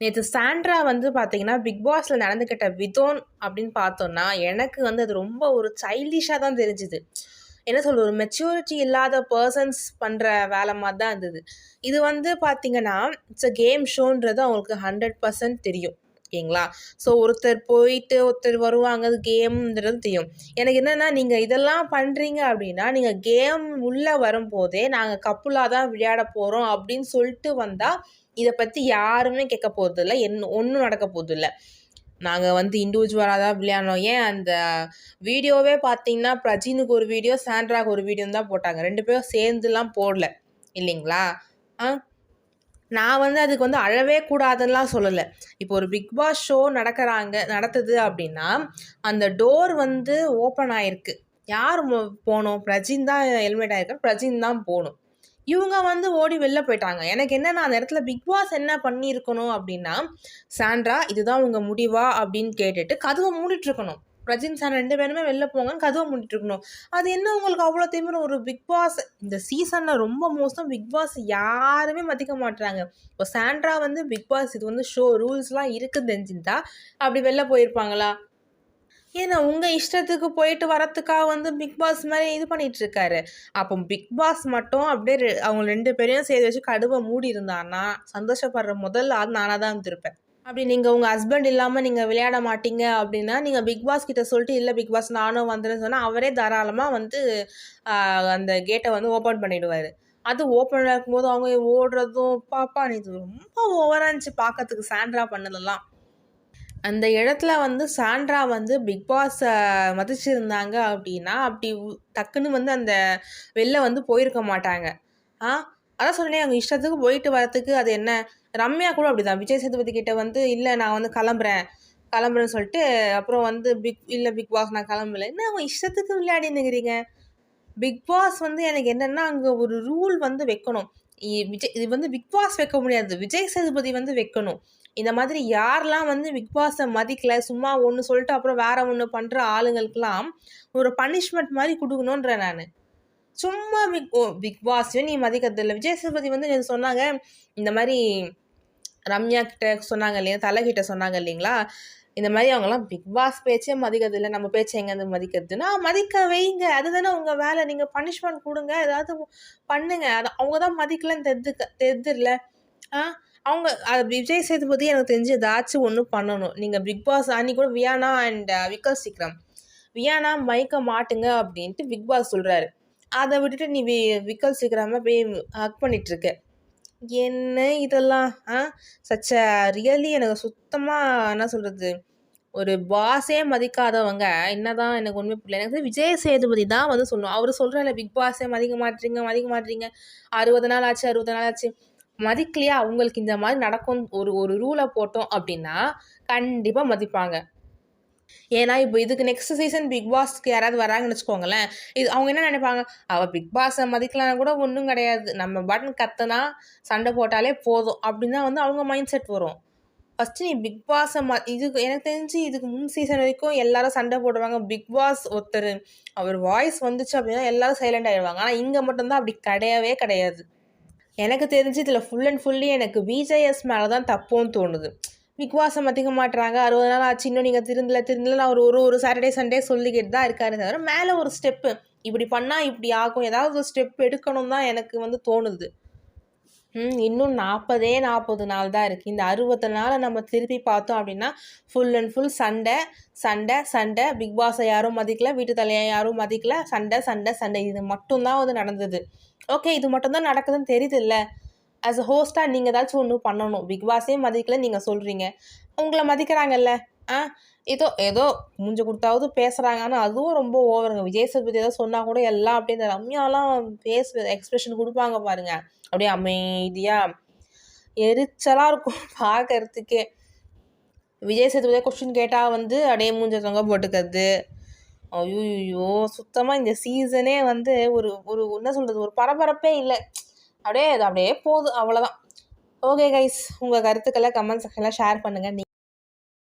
நேற்று சாண்ட்ரா வந்து பார்த்தீங்கன்னா பிக் பாஸில் நடந்துக்கிட்ட விதம் அப்படின்னு பார்த்தோன்னா எனக்கு வந்து அது ரொம்ப ஒரு சைல்டிஷாக தான் தெரிஞ்சுது. என்ன சொல்கிறது, ஒரு மெச்சூரிட்டி இல்லாத பர்சன்ஸ் பண்ணுற வேலை மாதிரி தான் இருந்தது. இது வந்து பார்த்தீங்கன்னா இட்ஸ் அ கேம் ஷோன்றது அவங்களுக்கு 100% தெரியும். ஓகேங்களா? ஸோ ஒருத்தர் போயிட்டு ஒருத்தர் வருவாங்க, அது கேம்ன்றது தெரியும். எனக்கு என்னென்னா, நீங்கள் இதெல்லாம் பண்ணுறீங்க அப்படின்னா நீங்கள் கேம் உள்ளே வரும்போதே நாங்கள் கப்புலாக தான் விளையாட போகிறோம் அப்படின்னு சொல்லிட்டு வந்தால் இதை பற்றி யாருமே கேட்க போகிறதில்ல, ஒன்றும் நடக்க போகிறதில்ல. நாங்கள் வந்து இண்டிவிஜுவலாக தான் விளையாடணும். ஏன் அந்த வீடியோவே பார்த்தீங்கன்னா பிரஜினுக்கு ஒரு வீடியோ, சாண்ட்ராக்கு ஒரு வீடியோன்னு தான் போட்டாங்க. 2 பேரும் சேர்ந்துலாம் போடல இல்லைங்களா? நான் வந்து அதுக்கு வந்து அழவே கூடாதுன்னெலாம் சொல்லலை. இப்போ ஒரு பிக் பாஸ் ஷோ நடத்துது அப்படின்னா அந்த டோர் வந்து ஓப்பன் ஆகிருக்கு. யார் போகணும்? பிரஜின் தான் ஹெல்மெட் ஆகிருக்கார், பிரஜின் தான் போகணும். இவங்க வந்து ஓடி வெளில போயிட்டாங்க. எனக்கு என்னன்னா, அந்த இடத்துல பிக் பாஸ் என்ன பண்ணியிருக்கணும் அப்படின்னா, சாண்ட்ரா இதுதான் உங்கள் முடிவா அப்படின்னு கேட்டுட்டு கதவை மூடிட்டுருக்கணும். பிரஜின் சாண்ட்ரா 2 பேருமே வெளில போங்கன்னு கதவை மூடிட்டுருக்கணும். அது என்ன உங்களுக்கு அவ்வளோ திமிரு? ஒரு பிக் பாஸ் இந்த சீசனில் ரொம்ப மோசம். பிக் பாஸ் யாருமே மதிக்க மாட்டுறாங்க. இப்போ சாண்ட்ரா வந்து பிக் பாஸ் இது வந்து ஷோ ரூல்ஸ்லாம் இருக்குன்னு தெரிஞ்சிருந்தா அப்படி வெளில போயிருப்பாங்களா? ஏன்னா உங்கள் இஷ்டத்துக்கு போயிட்டு வரத்துக்காக வந்து பிக் பாஸ் மாதிரி இது பண்ணிகிட்ருக்காரு. அப்போ பிக் பாஸ் மட்டும் அப்படியே அவங்க 2 பேரையும் சேர்த்து வச்சு கடுவை மூடி இருந்தான்னா சந்தோஷப்படுற முதல் ஆள் நானாக தான் இருந்திருப்பேன். அப்படி நீங்கள் உங்கள் ஹஸ்பண்ட் இல்லாமல் நீங்கள் விளையாட மாட்டீங்க அப்படின்னா நீங்கள் பிக் பாஸ் கிட்ட சொல்லிட்டு இல்லை பிக் பாஸ் நானும் வந்துடுன்னு சொன்னால் அவரே தாராளமாக வந்து அந்த கேட்டை வந்து ஓப்பன் பண்ணிவிடுவார். அது ஓப்பனில் இருக்கும்போது அவங்க ஓடுறதும் பாப்பா இது ரொம்ப ஓவராக இருந்துச்சு பார்க்கறதுக்கு சாண்ட்ரா பண்ணதெல்லாம். அந்த இடத்துல வந்து சாண்ட்ரா வந்து பிக் பாஸை மதிச்சிருந்தாங்க அப்படின்னா அப்படி டக்குன்னு வந்து அந்த வெளில வந்து போயிருக்க மாட்டாங்க. அதான் சொன்னேன், அவங்க இஷ்டத்துக்கு போயிட்டு வரத்துக்கு அது என்ன. ரம்யா கூட அப்படிதான் விஜய் சேதுபதி கிட்ட வந்து இல்லை நான் வந்து கிளம்புறேன்னு சொல்லிட்டு அப்புறம் வந்து பிக் பாஸ் நான் கிளம்பல. என்ன அவங்க இஷ்டத்துக்கு விளையாடினுங்கிறீங்க. பிக் பாஸ் வந்து எனக்கு என்னென்னா அங்கே ஒரு ரூல் வந்து வைக்கணும். இது வந்து பிக் பாஸ் வைக்க முடியாது, விஜய் சேதுபதி வந்து வைக்கணும். இந்த மாதிரி யாரெல்லாம் வந்து பிக் பாஸை மதிக்கலை, சும்மா ஒன்று சொல்லிட்டு அப்புறம் வேற ஒன்று பண்ணுற ஆளுங்களுக்கெல்லாம் ஒரு பனிஷ்மெண்ட் மாதிரி கொடுக்கணுன்றேன் நான். சும்மா பிக் பாஸையும் நீ மதிக்கிறதில்லை. விஜய் சேதுபதி வந்து எனக்கு சொன்னாங்க, இந்த மாதிரி ரம்யா கிட்ட சொன்னாங்க இல்லையா, தலைகிட்ட சொன்னாங்க இல்லைங்களா, இந்த மாதிரி அவங்கெல்லாம் பிக் பாஸ் பேச்சே மதிக்கிறதில்லை, நம்ம பேச்சை எங்கேருந்து மதிக்கிறதுனா மதிக்க வைங்க, அதுதானே உங்கள் வேலை. நீங்கள் பனிஷ்மெண்ட் கொடுங்க, ஏதாவது பண்ணுங்க. அது அவங்க தான் மதிக்கலன்னு தெரிஞ்சிடல. அவங்க விஜய் சேதுபதி எனக்கு தெரிஞ்சு ஏதாச்சும் ஒன்று பண்ணணும். நீங்கள் பிக் பாஸ் அன்றைக்கி கூட வியானா அண்ட் விக்கல் சீக்கிரம் வியானா மயக்க மாட்டுங்க அப்படின்ட்டு பிக் பாஸ் சொல்கிறாரு. அதை விட்டுட்டு நீ விக்கல் சீக்கிரமாக போய் ஹக் பண்ணிகிட்ருக்க. என்ன இதெல்லாம் சச்ச ரியலி எனக்கு சுத்தமாக என்ன சொல்கிறது, ஒரு பாஸே மதிக்காதவங்க என்னதான் எனக்கு ஒன்றுமே புரியல. எனக்கு விஜய் சேதுபதி தான் வந்து சொல்லணும். அவர் சொல்கிறாரு பிக் பாஸே மதிக்க மாட்டீங்க 60 நாள் ஆச்சு மதிக்கலையா, அவங்களுக்கு இந்த மாதிரி நடக்கும் ஒரு ரூலை போட்டோம் அப்படின்னா கண்டிப்பாக மதிப்பாங்க. ஏன்னா இப்போ இதுக்கு நெக்ஸ்ட் சீசன் பிக் பாஸ்க்கு யாராவது வராங்கன்னு வச்சுக்கோங்களேன், இது அவங்க என்ன நினைப்பாங்க, அவள் பிக் பாஸை மதிக்கலாம் கூட ஒன்றும் கிடையாது, நம்ம பட்டன் கத்துனா சண்டை போட்டாலே போதும் அப்படின்னு தான் வந்து அவங்க மைண்ட் செட் வரும். ஃபஸ்ட்டு நீ பிக் பாஸை இதுக்கு எனக்கு தெரிஞ்சு இதுக்கு முன் சீசன் வரைக்கும் எல்லாரும் சண்டை போடுவாங்க. பிக் பாஸ் ஒருத்தர் அவர் வாய்ஸ் வந்துச்சு அப்படின்னா எல்லாரும் சைலண்ட் ஆகிடுவாங்க. ஆனால் இங்கே மட்டும்தான் அப்படி கிடையாது. எனக்கு தெரிஞ்சு இதில் ஃபுல் அண்ட் ஃபுல்லி எனக்கு விஜேஎஸ் மேலே தான் தப்புன்னு தோணுது. பிக் பாஸை மதிக்க மாட்டுறாங்க, 60 நாள் ஆச்சு இன்னும் நீங்கள் திருந்தல நான் ஒரு சாட்டர்டே சண்டே சொல்லிக்கிட்டு தான் இருக்காரு தவிர மேலே ஒரு ஸ்டெப்பு இப்படி பண்ணால் இப்படி ஆகும், ஏதாவது ஒரு ஸ்டெப் எடுக்கணும் தான் எனக்கு வந்து தோணுது. இன்னும் 40 நாள் தான் இருக்குது. இந்த 60 நாளை நம்ம திருப்பி பார்த்தோம் அப்படின்னா ஃபுல் அண்ட் ஃபுல் சண்டை. பிக் பாஸை யாரும் மதிக்கல, வீட்டு தலையை யாரும் மதிக்கல, சண்டை இது மட்டும்தான் வந்து நடந்தது. ஓகே, இது மட்டும்தான் நடக்குதுன்னு தெரியுது இல்லை. ஆஸ் அ ஹோஸ்ட்டாக நீங்கள் ஏதாச்சும் ஒன்று பண்ணணும். பிக் பாஸே மதிக்கல நீங்கள் சொல்கிறீங்க, உங்களை மதிக்கிறாங்கல்ல. ஏதோ மூஞ்ச கொடுத்தாவது பேசுகிறாங்க. ஆனால் அதுவும் ரொம்ப ஓவருங்க. விஜய் சேதுபதி ஏதோ சொன்னால் கூட எல்லாம் அப்படியே இந்த ரம்யாலாம் ஃபேஸ் எக்ஸ்பிரஷன் கொடுப்பாங்க பாருங்க, அப்படியே அமைதியாக எரிச்சலாக இருக்கும் பார்க்கறதுக்கே. விஜய் சேதுபதியாக கொஸ்டின் கேட்டால் வந்து அப்படியே மூஞ்ச தொங்க போட்டுக்கிறது. ஐயோ சுத்தமாக இந்த சீசனே வந்து ஒரு என்ன சொல்கிறது, ஒரு பரபரப்பே இல்லை. அப்படியே போகுது, அவ்வளோதான். ஓகே கைஸ், உங்கள் கருத்துக்களை கமெண்ட் செக்ஷனில் ஷேர் பண்ணுங்கள்.